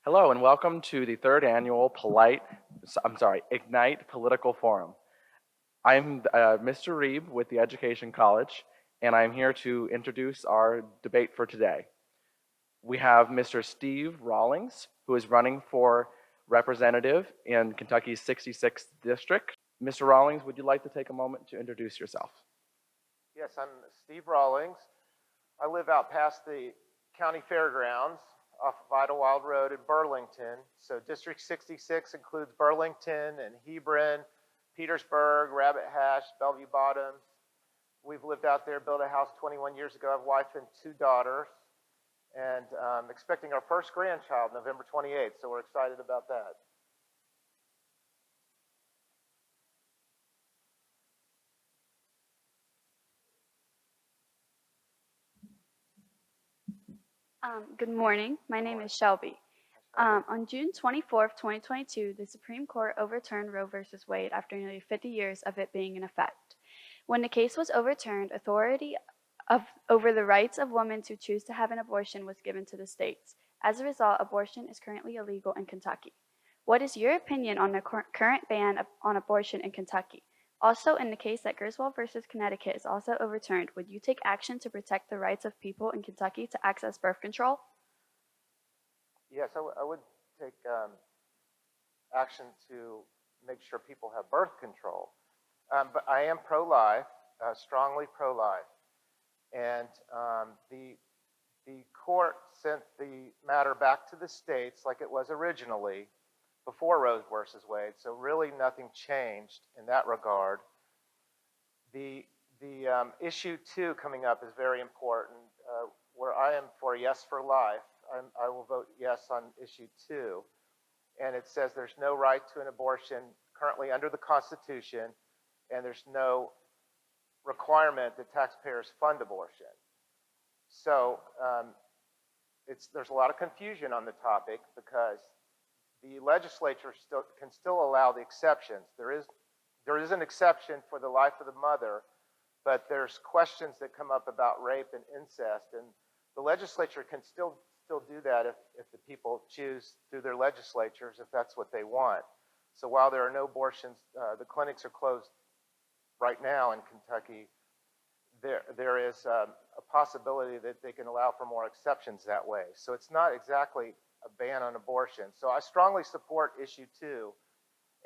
Hello and welcome to the third annual Ignite Political Forum. I'm Mr. Reeb with the Education College, and I'm here to introduce our debate for today. We have Mr. Steve Rawlings, who is running for representative in Kentucky's 66th district. Mr. Rawlings, would you like to take a moment to introduce yourself? Yes, I'm Steve Rawlings. I live out past the county fairgrounds off of Idlewild Road in Burlington. So District 66 includes Burlington and Hebron, Petersburg, Rabbit Hash, Bellevue Bottoms. We've lived out there, built a house 21 years ago. I have a wife and two daughters, and expecting our first grandchild November 28th, so we're excited about that. Good morning. My name is Shelby. On June 24th, 2022, the Supreme Court overturned Roe v. Wade after nearly 50 years of it being in effect. When the case was overturned, authority over the rights of women to choose to have an abortion was given to the states. As a result, abortion is currently illegal in Kentucky. What is your opinion on the current ban on abortion in Kentucky? Also, in the case that Griswold v. Connecticut is also overturned, would you take action to protect the rights of people in Kentucky to access birth control? Yes, I would take action to make sure people have birth control. But I am pro-life, strongly pro-life. And the court sent the matter back to the states like it was originally before Roe v. Wade, so really nothing changed in that regard. The issue 2 coming up is very important, where I am for yes for life. I will vote yes on issue 2. And it says there's no right to an abortion currently under the Constitution, and there's no requirement that taxpayers fund abortion. So there's a lot of confusion on the topic because the legislature can still allow the exceptions. There is an exception for the life of the mother, but there's questions that come up about rape and incest, and the legislature can still do that if the people choose through their legislatures, if that's what they want. So while there are no abortions, the clinics are closed right now in Kentucky, there is a possibility that they can allow for more exceptions that way. So it's not exactly a ban on abortion. So I strongly support issue 2,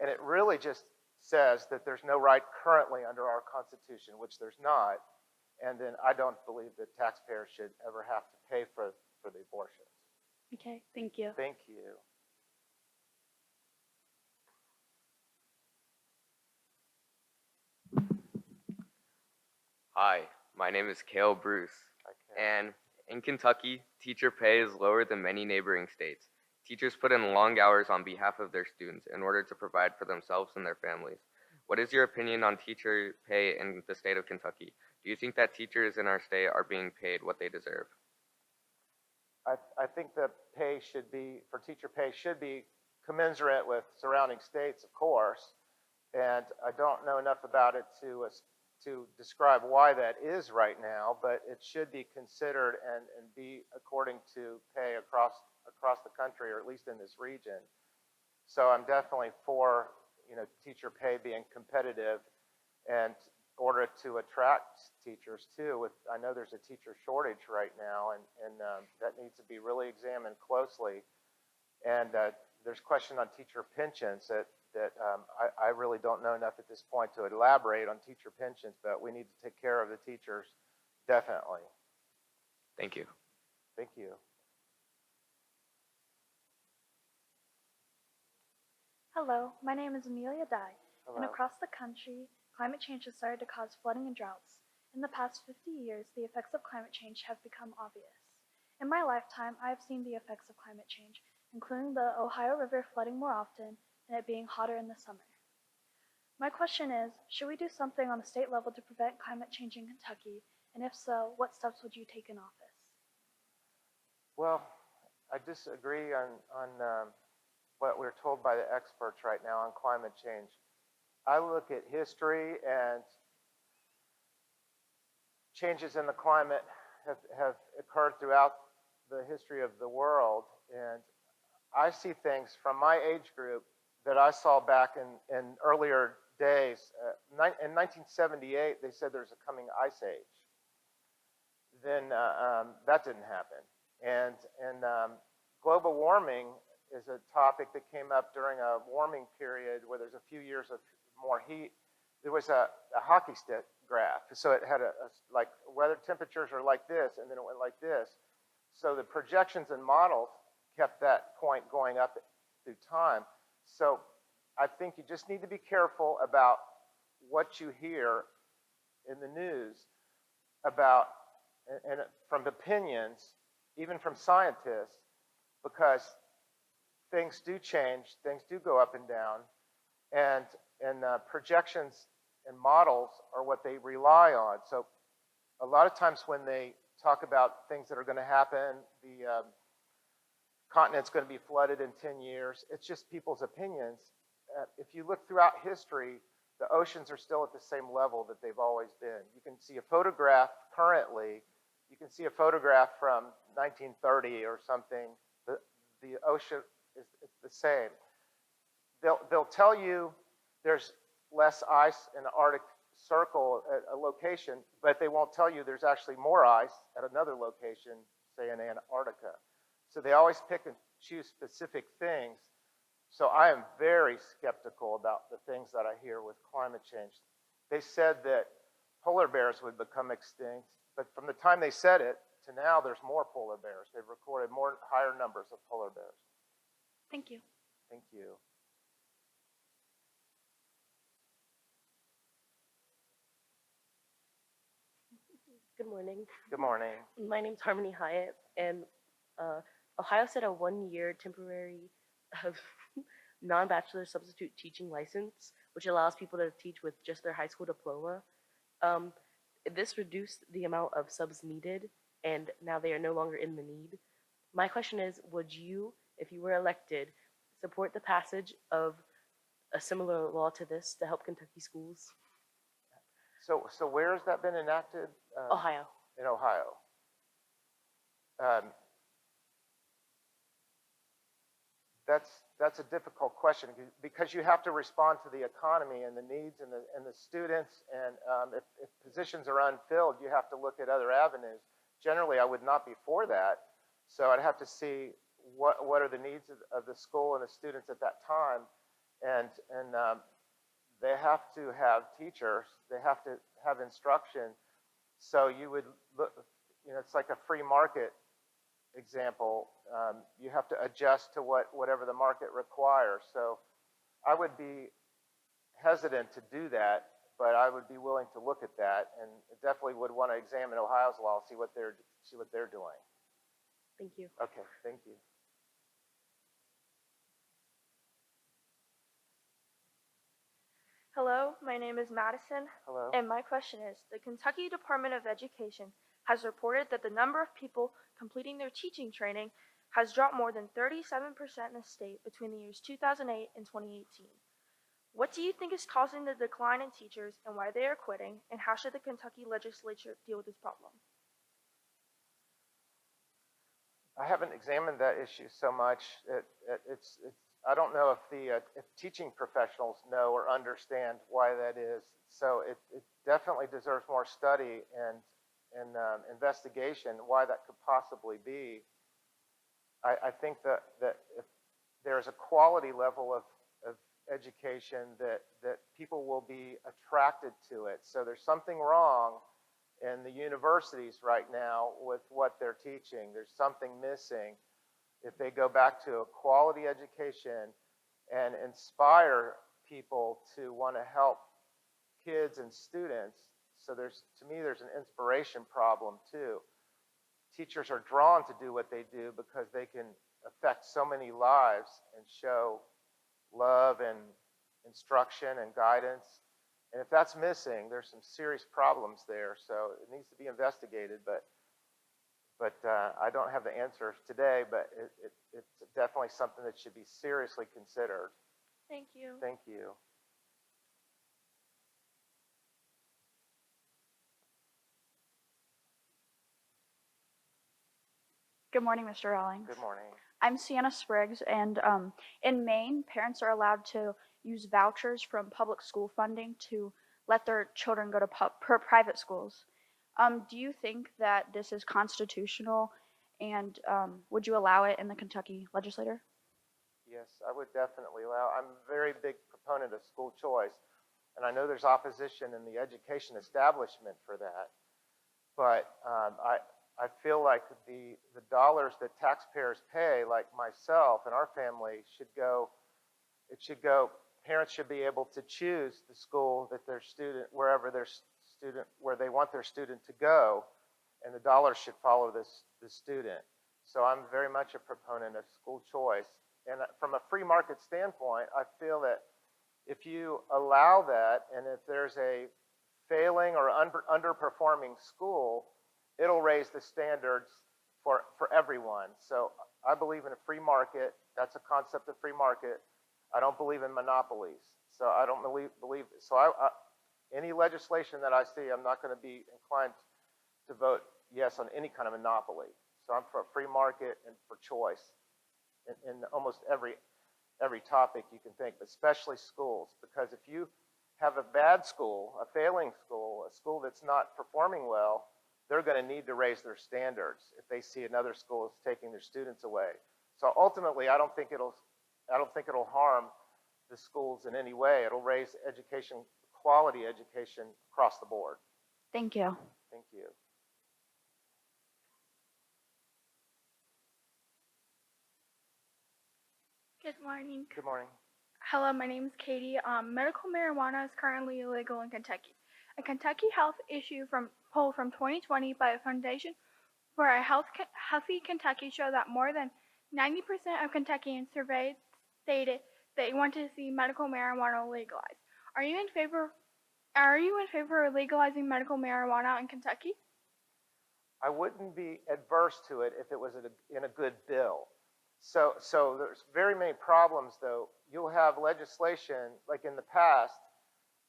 and it really just says that there's no right currently under our Constitution, which there's not, and then I don't believe that taxpayers should ever have to pay for the abortions. Okay, thank you. Thank you. Hi, my name is Cale Bruce, and in Kentucky, teacher pay is lower than many neighboring states. Teachers put in long hours on behalf of their students in order to provide for themselves and their families. What is your opinion on teacher pay in the state of Kentucky? Do you think that teachers in our state are being paid what they deserve? I think the pay teacher pay should be commensurate with surrounding states, of course, and I don't know enough about it to describe why that is right now, but it should be considered and be according to pay across the country, or at least in this region. So I'm definitely for teacher pay being competitive, and in order to attract teachers too. I know there's a teacher shortage right now, and that needs to be really examined closely. And there's question on teacher pensions that I really don't know enough at this point to elaborate on teacher pensions, but we need to take care of the teachers, definitely. Thank you. Thank you. Hello, my name is Emelia. Hello. And across the country, climate change has started to cause flooding and droughts. In the past 50 years, the effects of climate change have become obvious. In my lifetime, I have seen the effects of climate change, including the Ohio River flooding more often and it being hotter in the summer. My question is, should we do something on the state level to prevent climate change in Kentucky? And if so, what steps would you take in office? Well, I disagree on what we're told by the experts right now on climate change. I look at history, and changes in the climate have occurred throughout the history of the world, and I see things from my age group that I saw back in earlier days. In 1978, they said there's a coming ice age. Then that didn't happen. And global warming is a topic that came up during a warming period where there's a few years of more heat. There was a hockey stick graph. So it had like weather temperatures are like this, and then it went like this. So the projections and models kept that point going up through time. So I think you just need to be careful about what you hear in the news about, and from opinions, even from scientists, because things do change, things do go up and down, and projections and models are what they rely on. So a lot of times when they talk about things that are going to happen, the continent's going to be flooded in 10 years, it's just people's opinions. If you look throughout history, the oceans are still at the same level that they've always been. You can see a photograph currently, you can see a photograph from 1930 or something, the ocean is the same. They'll tell you there's less ice in the Arctic Circle at a location, but they won't tell you there's actually more ice at another location, say in Antarctica. So they always pick and choose specific things. So I am very skeptical about the things that I hear with climate change. They said that polar bears would become extinct, but from the time they said it to now, there's more polar bears. They've recorded higher numbers of polar bears. Thank you. Thank you. Good morning. Good morning. My name's Harmony Hiatt, and Ohio set a 1-year temporary non-bachelor substitute teaching license, which allows people to teach with just their high school diploma. This reduced the amount of subs needed, and now they are no longer in the need. My question is, would you, if you were elected, support the passage of a similar law to this to help Kentucky schools? So where has that been enacted? Ohio. In Ohio. That's a difficult question because you have to respond to the economy and the needs and the students, and if positions are unfilled, you have to look at other avenues. Generally, I would not be for that, so I'd have to see what are the needs of the school and the students at that time, and they have to have teachers, they have to have instruction. So you would look, it's like a free market example. You have to adjust to whatever the market requires. So I would be hesitant to do that, but I would be willing to look at that, and definitely would want to examine Ohio's law, see what they're doing. Thank you. Okay, thank you. Hello, my name is Madison, Hello. and my question is, the Kentucky Department of Education has reported that the number of people completing their teaching training has dropped more than 37% in the state between the years 2008 and 2018. What do you think is causing the decline in teachers and why they are quitting, and how should the Kentucky legislature deal with this problem? I haven't examined that issue so much. I don't know if teaching professionals know or understand why that is. So it definitely deserves more study and investigation why that could possibly be. I think that if there's a quality level of education that people will be attracted to it. So there's something wrong in the universities right now with what they're teaching. There's something missing. If they go back to a quality education and inspire people to want to help kids and students, so to me there's an inspiration problem too. Teachers are drawn to do what they do because they can affect so many lives and show love and instruction and guidance. And if that's missing, there's some serious problems there. So it needs to be investigated, but I don't have the answers today, but it's definitely something that should be seriously considered. Thank you. Thank you. Good morning, Mr. Rawlings. Good morning. I'm SeAnna Spriggs, and in Maine, parents are allowed to use vouchers from public school funding to let their children go to private schools. Do you think that this is constitutional, and would you allow it in the Kentucky legislature? Yes, I would definitely allow. I'm a very big proponent of school choice, and I know there's opposition in the education establishment for that. But I feel like the dollars that taxpayers pay, like myself and our family, should go. It should go. Parents should be able to choose the school that their student, wherever their student, where they want their student to go, and the dollars should follow the student. So I'm very much a proponent of school choice. And from a free market standpoint, I feel that if you allow that, and if there's a failing or underperforming school, it'll raise the standards for everyone. So I believe in a free market. That's a concept of free market. I don't believe in monopolies. So I don't believe so any legislation that I see, I'm not going to be inclined to vote yes on any kind of monopoly. So I'm for a free market and for choice in almost every topic you can think, but especially schools, because if you have a bad school, a failing school, a school that's not performing well, they're going to need to raise their standards if they see another school is taking their students away. So ultimately, I don't think it'll harm the schools in any way. It'll raise education, quality education across the board. Thank you. Thank you. Good morning. Good morning. Hello, my name is Katie. Medical marijuana is currently illegal in Kentucky. A Kentucky health issue poll from 2020 by a foundation for a healthy Kentucky showed that more than 90% of Kentuckians surveyed stated they want to see medical marijuana legalized. Are you in favor of legalizing medical marijuana in Kentucky? I wouldn't be adverse to it if it was in a good bill. So there's very many problems, though. You'll have legislation, like in the past,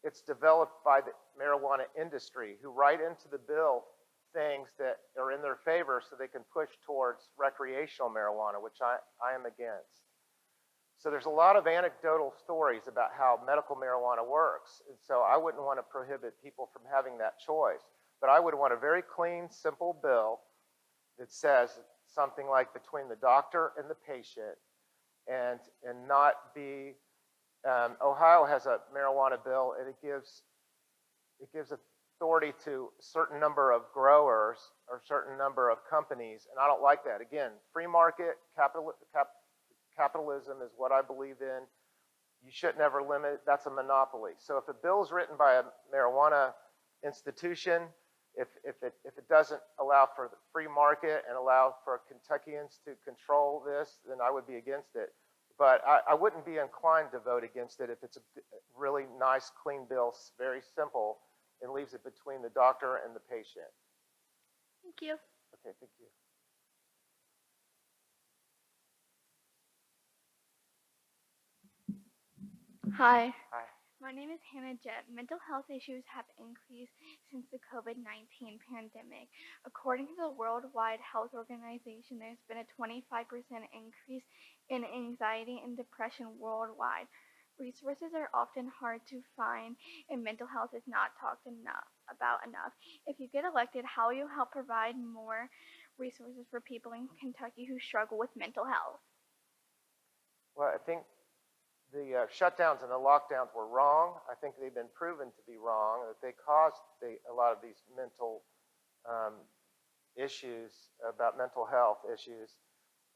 it's developed by the marijuana industry, who write into the bill things that are in their favor so they can push towards recreational marijuana, which I am against. So there's a lot of anecdotal stories about how medical marijuana works. And so I wouldn't want to prohibit people from having that choice. But I would want a very clean, simple bill that says something like between the doctor and the patient, and not be. Ohio has a marijuana bill, and it gives authority to a certain number of growers or a certain number of companies, and I don't like that. Again, free market capitalism is what I believe in. You shouldn't ever limit. That's a monopoly. So if a bill is written by a marijuana institution, if it doesn't allow for the free market and allow for Kentuckians to control this, then I would be against it. But I wouldn't be inclined to vote against it if it's a really nice, clean bill, very simple, and leaves it between the doctor and the patient. Thank you. Okay, thank you. Hi. Hi. My name is Hanna Jett. Mental health issues have increased since the COVID-19 pandemic. According to the World Health Organization, there's been a 25% increase in anxiety and depression worldwide. Resources are often hard to find, and mental health is not talked about enough. If you get elected, how will you help provide more resources for people in Kentucky who struggle with mental health? Well, I think the shutdowns and the lockdowns were wrong. I think they've been proven to be wrong, that they caused a lot of these mental issues, about mental health issues,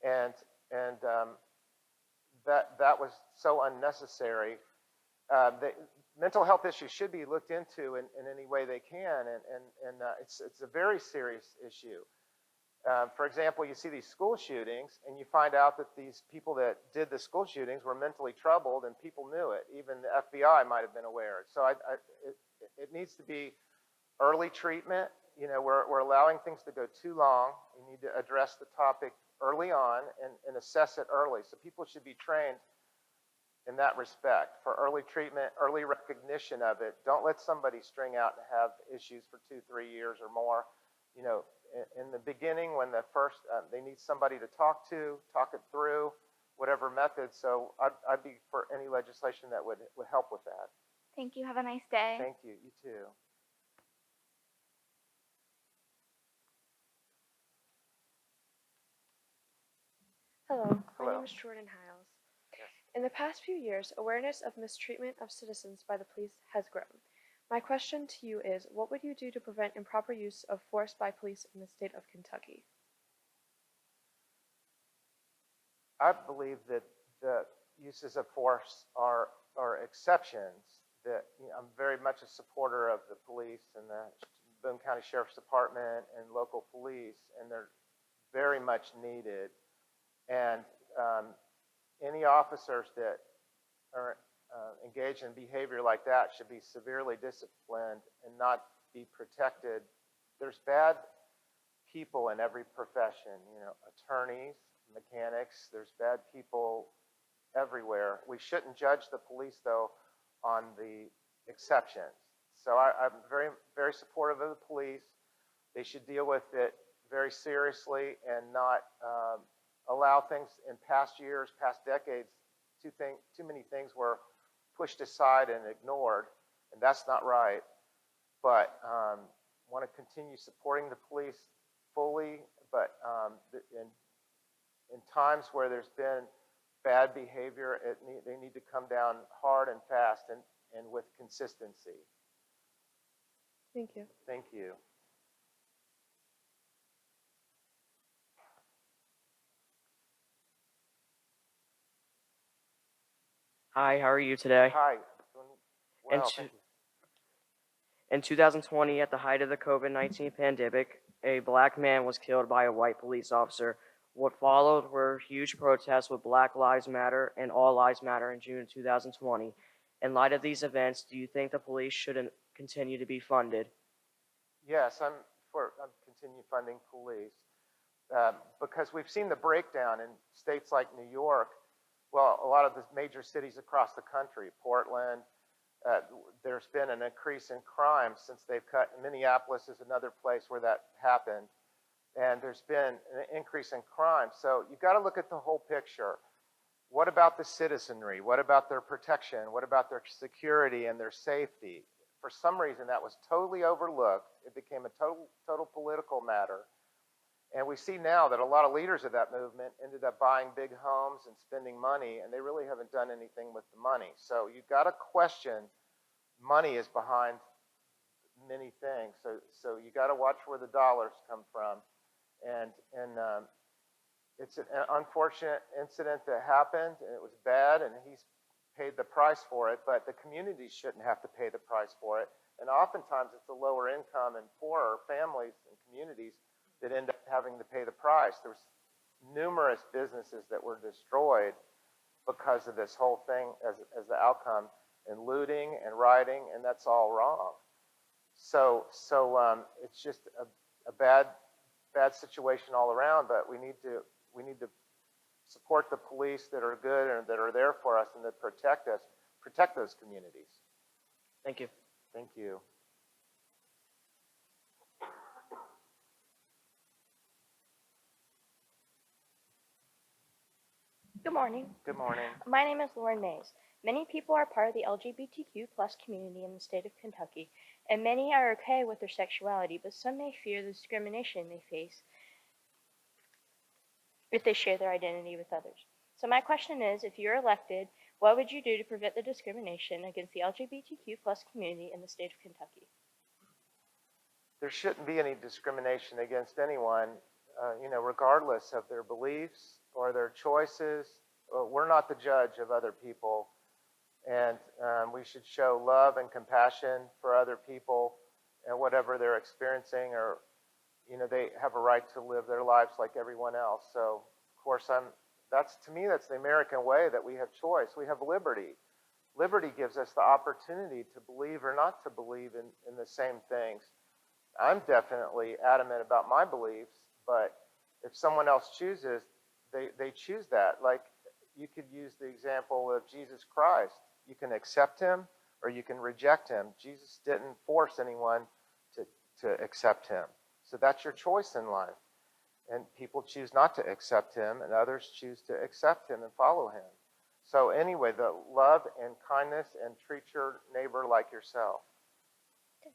and that was so unnecessary. Mental health issues should be looked into in any way they can, and it's a very serious issue. For example, you see these school shootings, and you find out that these people that did the school shootings were mentally troubled, and people knew it. Even the FBI might have been aware. So it needs to be early treatment. You know, we're allowing things to go too long. You need to address the topic early on and assess it early. So people should be trained in that respect for early treatment, early recognition of it. Don't let somebody string out and have issues for 2-3 years or more. in the beginning when the first, they need somebody to talk it through, whatever method. So I'd be for any legislation that would help with that. Thank you. Have a nice day. Thank you. You too. Hello, my Hello. name is Jordyn Hiles. Yes. In the past few years, awareness of mistreatment of citizens by the police has grown. My question to you is, what would you do to prevent improper use of force by police in the state of Kentucky? I believe that the uses of force are exceptions. That I'm very much a supporter of the police and the Boone County Sheriff's Department and local police, and they're very much needed. And any officers that are engaged in behavior like that should be severely disciplined and not be protected. There's bad people in every profession, attorneys, mechanics, there's bad people everywhere. We shouldn't judge the police, though, on the exceptions. So I'm very, very supportive of the police. They should deal with it very seriously and not allow things in past years, past decades, too many things were pushed aside and ignored, and that's not right. But want to continue supporting the police fully, but in times where there's been bad behavior, they need to come down hard and fast and with consistency. Thank you. Thank you. Hi, how are you today? Hi. Doing well, And thank you. In 2020, at the height of the COVID-19 pandemic, a black man was killed by a white police officer. What followed were huge protests with Black Lives Matter and All Lives Matter in June 2020. In light of these events, do you think the police shouldn't continue to be funded? Yes, I'm continue funding police because we've seen the breakdown in states like New York. Well, a lot of the major cities across the country, Portland, there's been an increase in crime since they've cut. Minneapolis is another place where that happened. And there's been an increase in crime. So you've got to look at the whole picture. What about the citizenry? What about their protection? What about their security and their safety? For some reason, that was totally overlooked. It became a total political matter. And we see now that a lot of leaders of that movement ended up buying big homes and spending money, and they really haven't done anything with the money. So you've got to question, money is behind many things. So you got to watch where the dollars come from. And it's an unfortunate incident that happened, and it was bad, and he's paid the price for it, but the community shouldn't have to pay the price for it. And oftentimes it's the lower income and poorer families and communities that end up having to pay the price. There was numerous businesses that were destroyed because of this whole thing as the outcome, and looting and rioting, and that's all wrong. So it's just a bad situation all around, but we need to support the police that are good and that are there for us and that protect us, protect those communities. Thank you. Thank you. Good morning. Good morning. My name is Lauren Mays. Many people are part of the LGBTQ plus community in the state of Kentucky, and many are okay with their sexuality, but some may fear the discrimination they face if they share their identity with others. So my question is, if you're elected, what would you do to prevent the discrimination against the LGBTQ plus community in the state of Kentucky? There shouldn't be any discrimination against anyone, regardless of their beliefs or their choices. We're not the judge of other people, and we should show love and compassion for other people and whatever they're experiencing, or they have a right to live their lives like everyone else. So, of course, to me, that's the American way, that we have choice. We have liberty. Liberty gives us the opportunity to believe or not to believe in the same things. I'm definitely adamant about my beliefs, but if someone else chooses, they choose that. Like, you could use the example of Jesus Christ. You can accept him or you can reject him. Jesus didn't force anyone to accept him. So that's your choice in life. And people choose not to accept him, and others choose to accept him and follow him. So anyway, the love and kindness and treat your neighbor like yourself.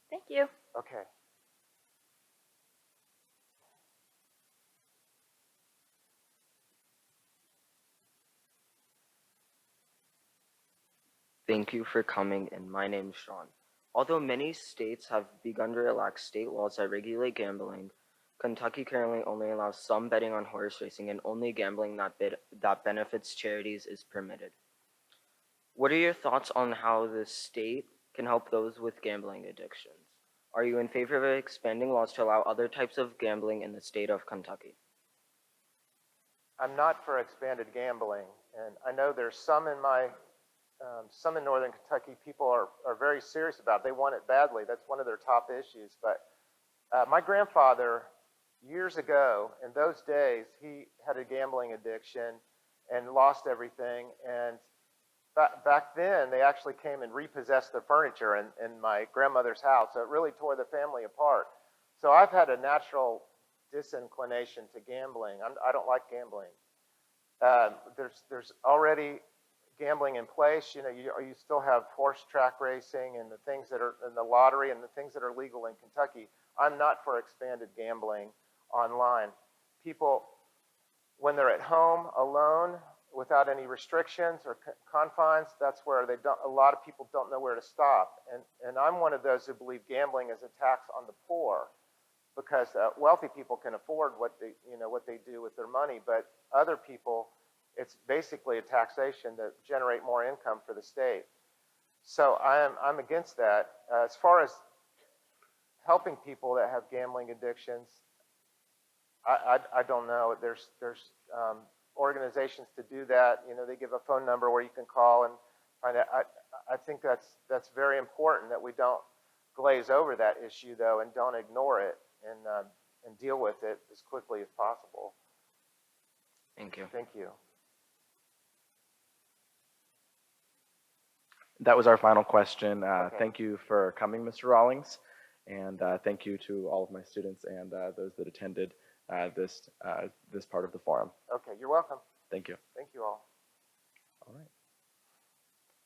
Thank you. Okay. Thank you for coming, and my name is Sean. Although many states have begun to relax state laws that regulate gambling, Kentucky currently only allows some betting on horse racing, and only gambling that benefits charities is permitted. What are your thoughts on how the state can help those with gambling addictions? Are you in favor of expanding laws to allow other types of gambling in the state of Kentucky? I'm not for expanded gambling, and I know there's some in northern Kentucky people are very serious about it. They want it badly. That's one of their top issues. But my grandfather, years ago, in those days, he had a gambling addiction and lost everything. And back then, they actually came and repossessed the furniture in my grandmother's house. So it really tore the family apart. So I've had a natural disinclination to gambling. I don't like gambling. There's already gambling in place. You know, you still have horse track racing and the things that are in the lottery and the things that are legal in Kentucky. I'm not for expanded gambling online. People, when they're at home alone without any restrictions or confines, that's where a lot of people don't know where to stop. And I'm one of those who believe gambling is a tax on the poor, because wealthy people can afford what they do with their money, but other people, it's basically a taxation to generate more income for the state. So I'm against that. As far as helping people that have gambling addictions, I don't know. There's organizations to do that. You know, they give a phone number where you can call and find out. I think that's very important that we don't glaze over that issue, though, and don't ignore it, and deal with it as quickly as possible. Thank you. Thank you. That was our final question. Okay. Thank you for coming, Mr. Rawlings, and thank you to all of my students and those that attended this part of the forum. Okay, you're welcome. Thank you. Thank you all. All right.